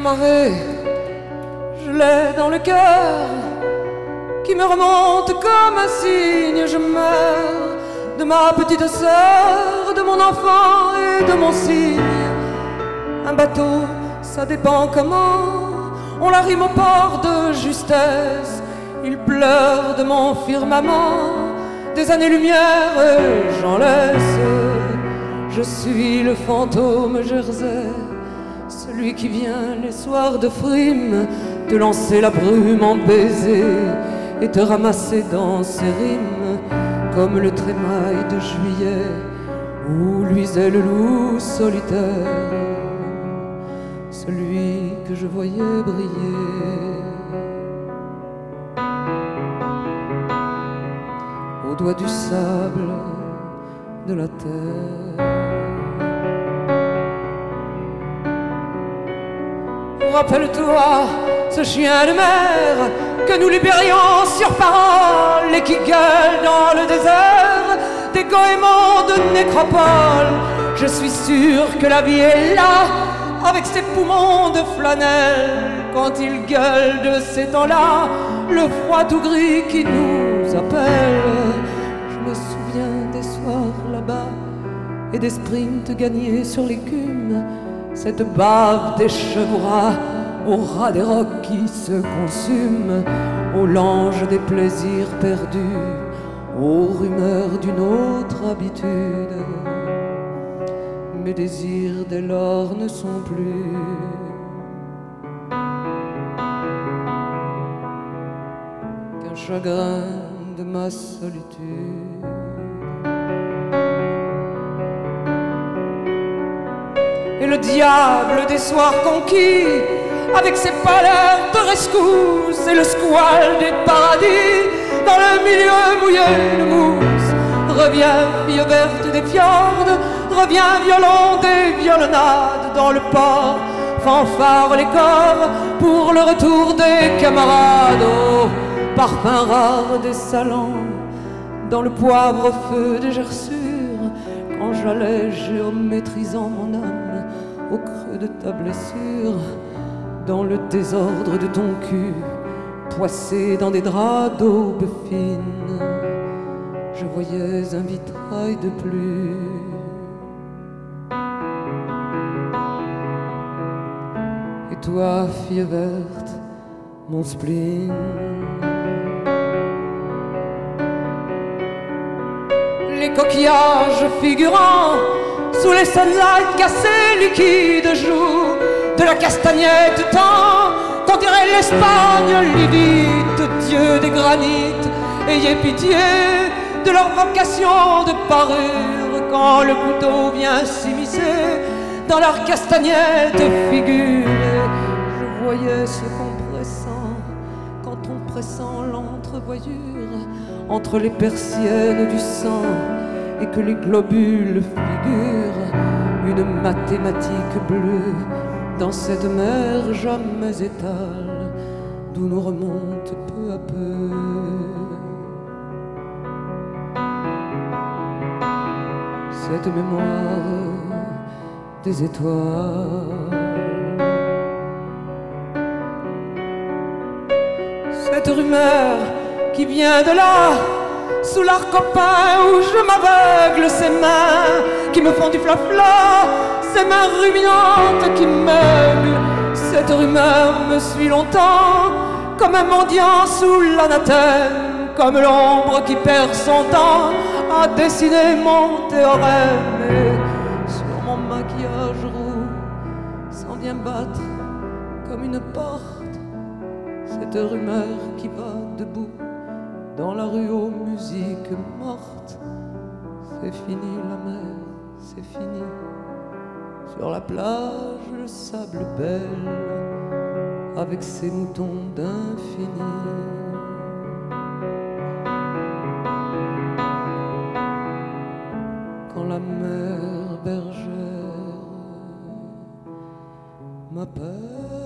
marée, je l'ai dans le cœur, qui me remonte comme un signe. Je meurs de ma petite sœur, de mon enfant et de mon cygne. Un bateau, ça dépend comment on la rime au port de justesse. Il pleure de mon firmament des années-lumière et j'en laisse. Je suis le fantôme Jersey, celui qui vient les soirs de frime te lancer la brume en baiser et te ramasser dans ses rimes comme le trémail de juillet où luisait le loup solitaire, celui que je voyais briller au doigt du sable de la terre. Rappelle-toi ce chien de mer que nous libérions sur parole et qui gueule dans le désert des goémons de nécropole. Je suis sûr que la vie est là avec ses poumons de flanelle quand il gueule de ces temps-là, le froid tout gris qui nous appelle. Je me souviens des soirs là-bas et des sprints gagnés sur l'écume, cette bave des chevaux rats au ras des rocs qui se consument, au lange des plaisirs perdus, aux rumeurs d'une autre habitude. Mes désirs dès lors ne sont plus qu'un chagrin de ma solitude. Et le diable des soirs conquis, avec ses pâleurs de rescousse et le squale des paradis, dans le milieu mouillé de mousse, revient fille verte des fjords, revient violon des violonnades dans le port, fanfare les corps pour le retour des camarades. Oh, parfum rare des salons, dans le poivre feu des gerçures, quand j'allais géométrisant mon âme au creux de ta blessure, dans le désordre de ton cul, poissé dans des draps d'aube fine, je voyais un vitrail de plus. Et toi, fille verte, mon spleen, les coquillages figurants sous les sunlights cassés liquides jouent de la castagnette temps, qu'on dirait l'Espagne livide, Dieu des granites, ayez pitié de leur vocation de parure quand le couteau vient s'immiscer dans leur castagnette figure. Je voyais ce compressant quand on pressant l'entrevoyure entre les persiennes du sang et que les globules figurent une mathématique bleue dans cette mer jamais étale d'où nous remonte peu à peu cette mémoire des étoiles, cette rumeur qui vient de là sous l'arc copain où je m'aveugle, ces mains qui me font du flafla, ces mains ruminantes qui meuglent. Cette rumeur me suit longtemps, comme un mendiant sous l'anathème, comme l'ombre qui perd son temps à dessiner mon théorème. Et sur mon maquillage roux s'en vient battre comme une porte cette rumeur qui va debout dans la rue aux musiques mortes. C'est fini la mer, c'est fini. Sur la plage, le sable belle, avec ses moutons d'infini. Quand la mer bergère m'appelle.